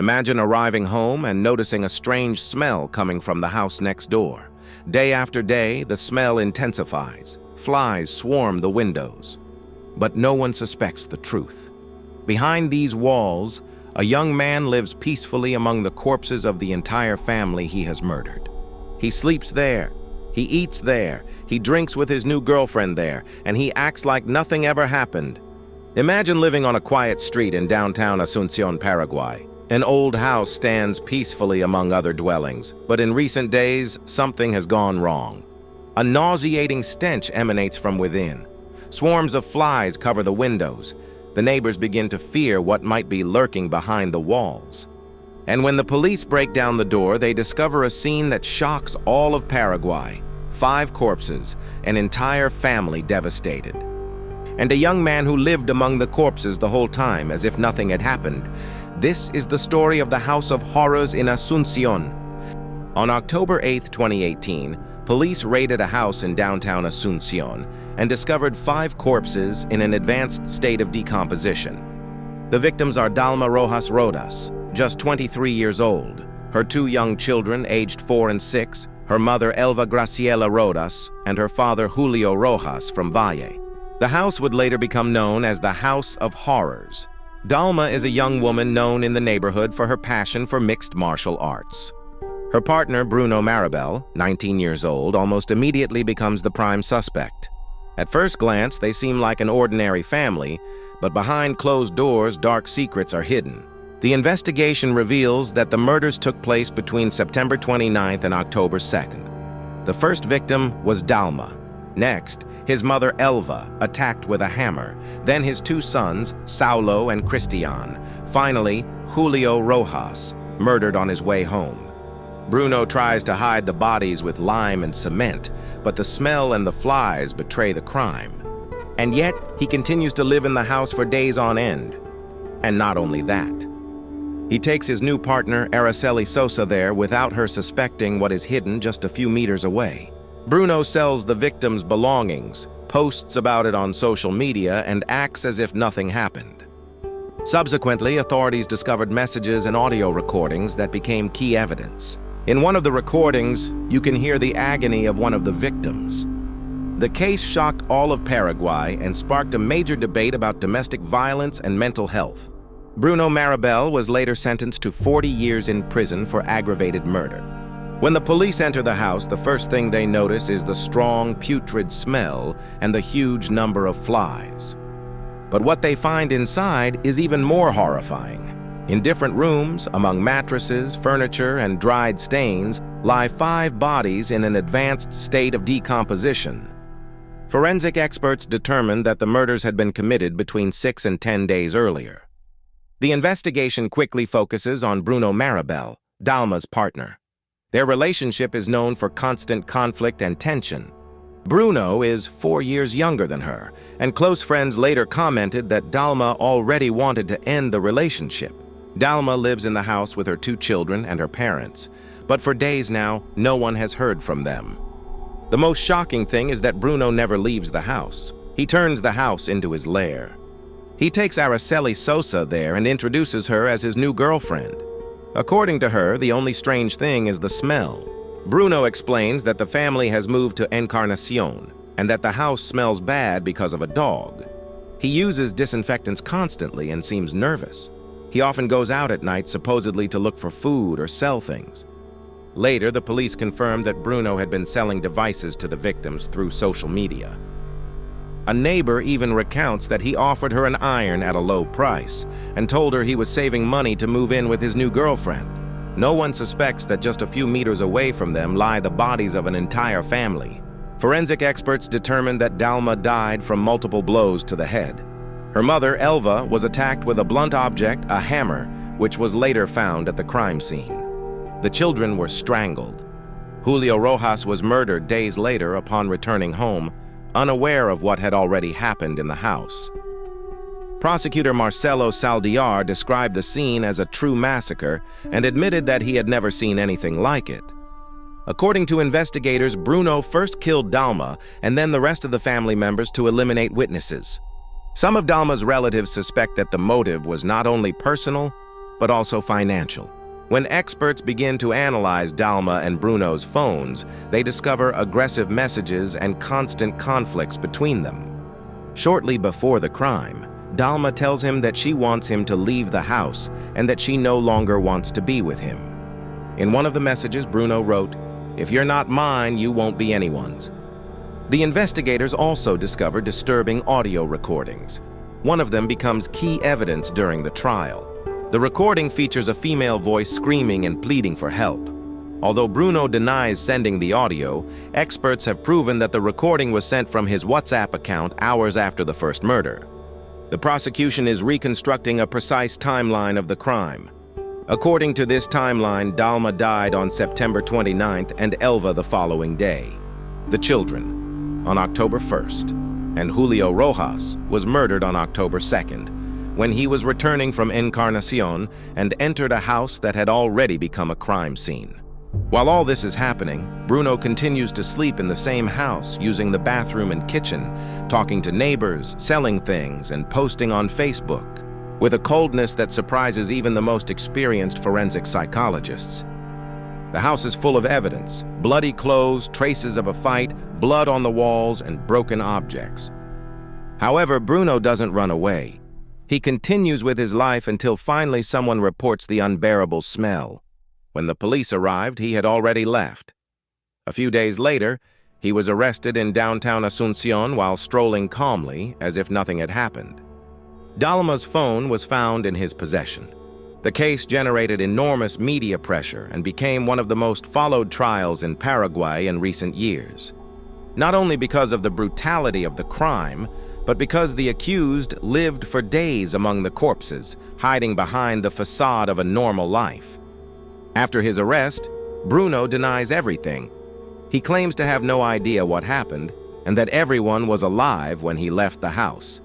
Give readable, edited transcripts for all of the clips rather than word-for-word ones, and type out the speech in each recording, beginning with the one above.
Imagine arriving home and noticing a strange smell coming from the house next door. Day after day, the smell intensifies. Flies swarm the windows. But no one suspects the truth. Behind these walls, a young man lives peacefully among the corpses of the entire family he has murdered. He sleeps there. He eats there. He drinks with his new girlfriend there, and he acts like nothing ever happened. Imagine living on a quiet street in downtown Asunción, Paraguay. An old house stands peacefully among other dwellings, but in recent days, something has gone wrong. A nauseating stench emanates from within. Swarms of flies cover the windows. The neighbors begin to fear what might be lurking behind the walls. And when the police break down the door, they discover a scene that shocks all of Paraguay. 5 corpses, an entire family devastated. And a young man who lived among the corpses the whole time as if nothing had happened. This is the story of the House of Horrors in Asunción. On October 8, 2018, police raided a house in downtown Asunción and discovered 5 corpses in an advanced state of decomposition. The victims are Dalma Rojas Rodas, just 23 years old, her 2 young children aged 4 and 6, her mother Elva Graciela Rodas, and her father Julio Rojas from Valle. The house would later become known as the House of Horrors. Dalma is a young woman known in the neighborhood for her passion for mixed martial arts. Her partner, Bruno Maribel, 19 years old, almost immediately becomes the prime suspect. At first glance, they seem like an ordinary family, but behind closed doors, dark secrets are hidden. The investigation reveals that the murders took place between September 29th and October 2nd. The first victim was Dalma. Next, his mother Elva, attacked with a hammer. Then his 2 sons, Saulo and Cristian. Finally, Julio Rojas, murdered on his way home. Bruno tries to hide the bodies with lime and cement, but the smell and the flies betray the crime. And yet, he continues to live in the house for days on end. And not only that. He takes his new partner, Araceli Sosa, there without her suspecting what is hidden just a few meters away. Bruno sells the victim's belongings, posts about it on social media, and acts as if nothing happened. Subsequently, authorities discovered messages and audio recordings that became key evidence. In one of the recordings, you can hear the agony of one of the victims. The case shocked all of Paraguay and sparked a major debate about domestic violence and mental health. Bruno Maribel was later sentenced to 40 years in prison for aggravated murder. When the police enter the house, the first thing they notice is the strong, putrid smell and the huge number of flies. But what they find inside is even more horrifying. In different rooms, among mattresses, furniture, and dried stains, lie 5 bodies in an advanced state of decomposition. Forensic experts determined that the murders had been committed between 6 and 10 days earlier. The investigation quickly focuses on Bruno Maribel, Dalma's partner. Their relationship is known for constant conflict and tension. Bruno is 4 years younger than her, and close friends later commented that Dalma already wanted to end the relationship. Dalma lives in the house with her 2 children and her parents, but for days now, no one has heard from them. The most shocking thing is that Bruno never leaves the house. He turns the house into his lair. He takes Araceli Sosa there and introduces her as his new girlfriend. According to her, the only strange thing is the smell. Bruno explains that the family has moved to Encarnacion and that the house smells bad because of a dog. He uses disinfectants constantly and seems nervous. He often goes out at night supposedly to look for food or sell things. Later, the police confirmed that Bruno had been selling devices to the victims through social media. A neighbor even recounts that he offered her an iron at a low price and told her he was saving money to move in with his new girlfriend. No one suspects that just a few meters away from them lie the bodies of an entire family. Forensic experts determined that Dalma died from multiple blows to the head. Her mother, Elva, was attacked with a blunt object, a hammer, which was later found at the crime scene. The children were strangled. Julio Rojas was murdered days later upon returning home, unaware of what had already happened in the house. Prosecutor Marcelo Saldiar described the scene as a true massacre and admitted that he had never seen anything like it. According to investigators, Bruno first killed Dalma and then the rest of the family members to eliminate witnesses. Some of Dalma's relatives suspect that the motive was not only personal, but also financial. When experts begin to analyze Dalma and Bruno's phones, they discover aggressive messages and constant conflicts between them. Shortly before the crime, Dalma tells him that she wants him to leave the house and that she no longer wants to be with him. In one of the messages, Bruno wrote, "If you're not mine, you won't be anyone's." The investigators also discover disturbing audio recordings. One of them becomes key evidence during the trial. The recording features a female voice screaming and pleading for help. Although Bruno denies sending the audio, experts have proven that the recording was sent from his WhatsApp account hours after the first murder. The prosecution is reconstructing a precise timeline of the crime. According to this timeline, Dalma died on September 29th and Elva the following day. The children, on October 1st, and Julio Rojas was murdered on October 2nd, when he was returning from Encarnacion and entered a house that had already become a crime scene. While all this is happening, Bruno continues to sleep in the same house, using the bathroom and kitchen, talking to neighbors, selling things, and posting on Facebook, with a coldness that surprises even the most experienced forensic psychologists. The house is full of evidence: bloody clothes, traces of a fight, blood on the walls, and broken objects. However, Bruno doesn't run away. He continues with his life until finally someone reports the unbearable smell. When the police arrived, he had already left. A few days later, he was arrested in downtown Asunción while strolling calmly as if nothing had happened. Dalma's phone was found in his possession. The case generated enormous media pressure and became one of the most followed trials in Paraguay in recent years. Not only because of the brutality of the crime, but because the accused lived for days among the corpses, hiding behind the facade of a normal life. After his arrest, Bruno denies everything. He claims to have no idea what happened and that everyone was alive when he left the house.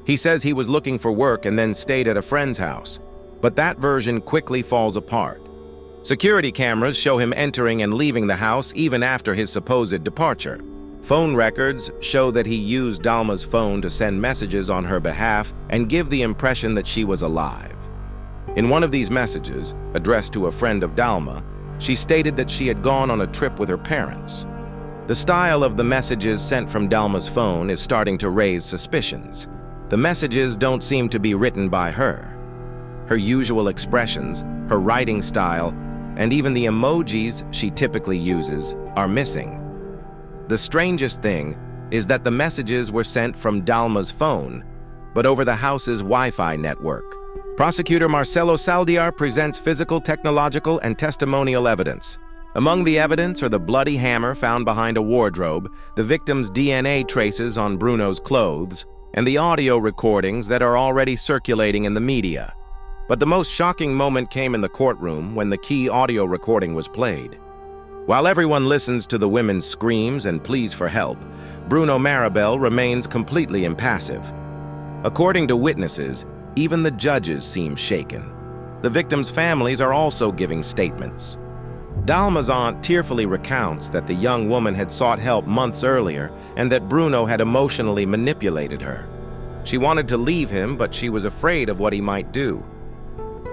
He says he was looking for work and then stayed at a friend's house, but that version quickly falls apart. Security cameras show him entering and leaving the house even after his supposed departure. Phone records show that he used Dalma's phone to send messages on her behalf and give the impression that she was alive. In one of these messages, addressed to a friend of Dalma, she stated that she had gone on a trip with her parents. The style of the messages sent from Dalma's phone is starting to raise suspicions. The messages don't seem to be written by her. Her usual expressions, her writing style, and even the emojis she typically uses are missing. The strangest thing is that the messages were sent from Dalma's phone, but over the house's Wi-Fi network. Prosecutor Marcelo Saldiar presents physical, technological, and testimonial evidence. Among the evidence are the bloody hammer found behind a wardrobe, the victim's DNA traces on Bruno's clothes, and the audio recordings that are already circulating in the media. But the most shocking moment came in the courtroom when the key audio recording was played. While everyone listens to the women's screams and pleas for help, Bruno Maribel remains completely impassive. According to witnesses, even the judges seem shaken. The victims' families are also giving statements. Dalma's aunt tearfully recounts that the young woman had sought help months earlier and that Bruno had emotionally manipulated her. She wanted to leave him, but she was afraid of what he might do.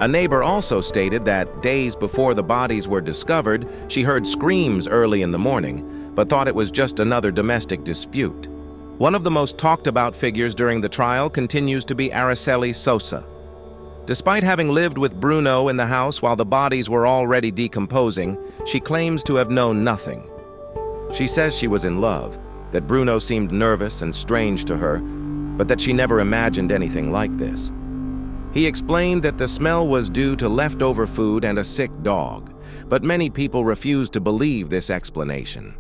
A neighbor also stated that days before the bodies were discovered, she heard screams early in the morning, but thought it was just another domestic dispute. One of the most talked about figures during the trial continues to be Araceli Sosa. Despite having lived with Bruno in the house while the bodies were already decomposing, she claims to have known nothing. She says she was in love, that Bruno seemed nervous and strange to her, but that she never imagined anything like this. He explained that the smell was due to leftover food and a sick dog, but many people refuse to believe this explanation.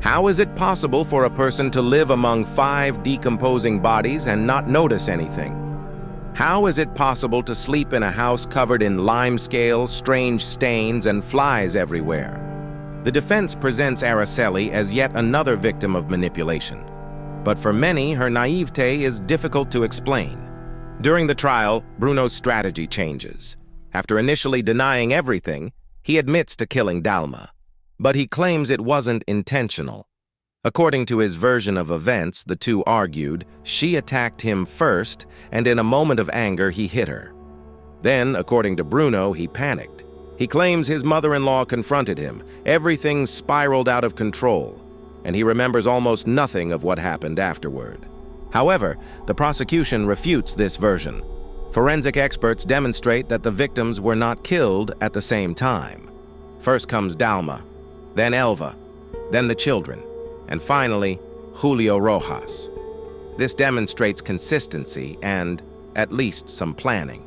How is it possible for a person to live among 5 decomposing bodies and not notice anything? How is it possible to sleep in a house covered in lime scales, strange stains, and flies everywhere? The defense presents Araceli as yet another victim of manipulation, but for many, her naivete is difficult to explain. During the trial, Bruno's strategy changes. After initially denying everything, he admits to killing Dalma, but he claims it wasn't intentional. According to his version of events, the two argued, she attacked him first, and in a moment of anger, he hit her. Then, according to Bruno, he panicked. He claims his mother-in-law confronted him. Everything spiraled out of control, and he remembers almost nothing of what happened afterward. However, the prosecution refutes this version. Forensic experts demonstrate that the victims were not killed at the same time. First comes Dalma, then Elva, then the children, and finally, Julio Rojas. This demonstrates consistency and, at least, some planning.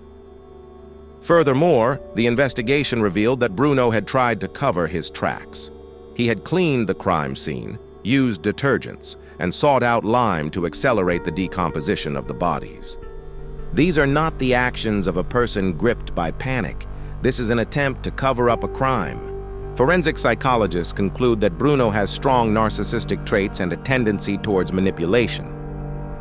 Furthermore, the investigation revealed that Bruno had tried to cover his tracks. He had cleaned the crime scene, used detergents, and sought out lime to accelerate the decomposition of the bodies. These are not the actions of a person gripped by panic. This is an attempt to cover up a crime. Forensic psychologists conclude that Bruno has strong narcissistic traits and a tendency towards manipulation.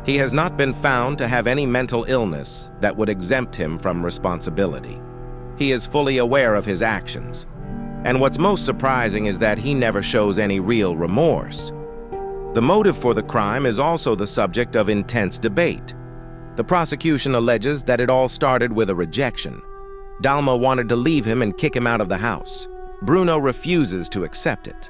He has not been found to have any mental illness that would exempt him from responsibility. He is fully aware of his actions. And what's most surprising is that he never shows any real remorse. The motive for the crime is also the subject of intense debate. The prosecution alleges that it all started with a rejection. Dalma wanted to leave him and kick him out of the house. Bruno refuses to accept it.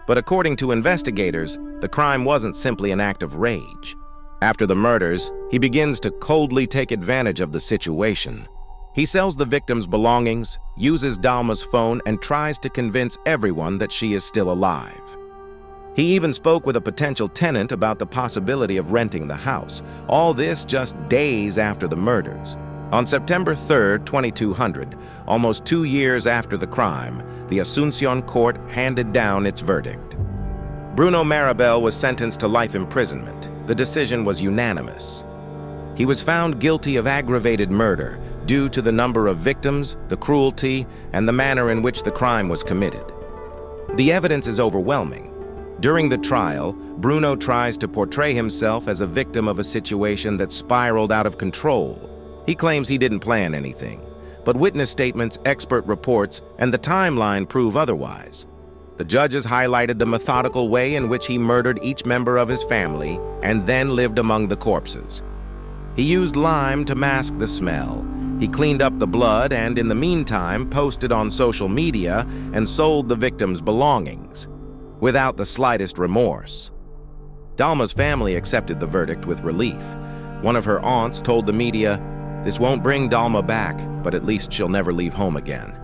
But according to investigators, the crime wasn't simply an act of rage. After the murders, he begins to coldly take advantage of the situation. He sells the victim's belongings, uses Dalma's phone, and tries to convince everyone that she is still alive. He even spoke with a potential tenant about the possibility of renting the house. All this just days after the murders. On September 3, 2200, almost 2 years after the crime, the Asuncion court handed down its verdict. Bruno Maribel was sentenced to life imprisonment. The decision was unanimous. He was found guilty of aggravated murder due to the number of victims, the cruelty, and the manner in which the crime was committed. The evidence is overwhelming. During the trial, Bruno tries to portray himself as a victim of a situation that spiraled out of control. He claims he didn't plan anything, but witness statements, expert reports, and the timeline prove otherwise. The judges highlighted the methodical way in which he murdered each member of his family and then lived among the corpses. He used lime to mask the smell. He cleaned up the blood and, in the meantime, posted on social media and sold the victim's belongings, without the slightest remorse. Dalma's family accepted the verdict with relief. One of her aunts told the media, "This won't bring Dalma back, but at least she'll never leave home again."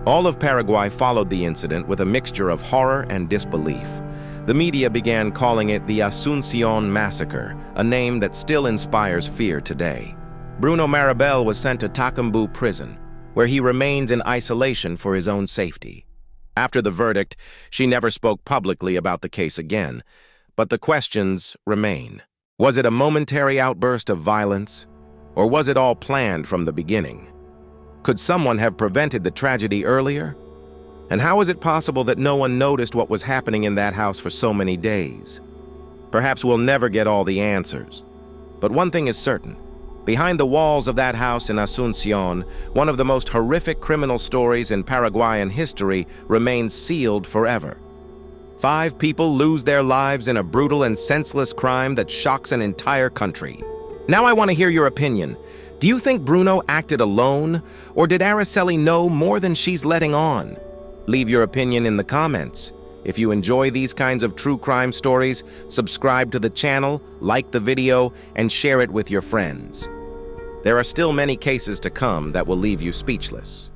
All of Paraguay followed the incident with a mixture of horror and disbelief. The media began calling it the Asuncion Massacre, a name that still inspires fear today. Bruno Maribel was sent to Tacumbu prison, where he remains in isolation for his own safety. After the verdict, she never spoke publicly about the case again, but the questions remain. Was it a momentary outburst of violence, or was it all planned from the beginning? Could someone have prevented the tragedy earlier? And how is it possible that no one noticed what was happening in that house for so many days? Perhaps we'll never get all the answers. But one thing is certain. Behind the walls of that house in Asuncion, one of the most horrific criminal stories in Paraguayan history remains sealed forever. 5 people lose their lives in a brutal and senseless crime that shocks an entire country. Now I want to hear your opinion. Do you think Bruno acted alone, or did Araceli know more than she's letting on? Leave your opinion in the comments. If you enjoy these kinds of true crime stories, subscribe to the channel, like the video, and share it with your friends. There are still many cases to come that will leave you speechless.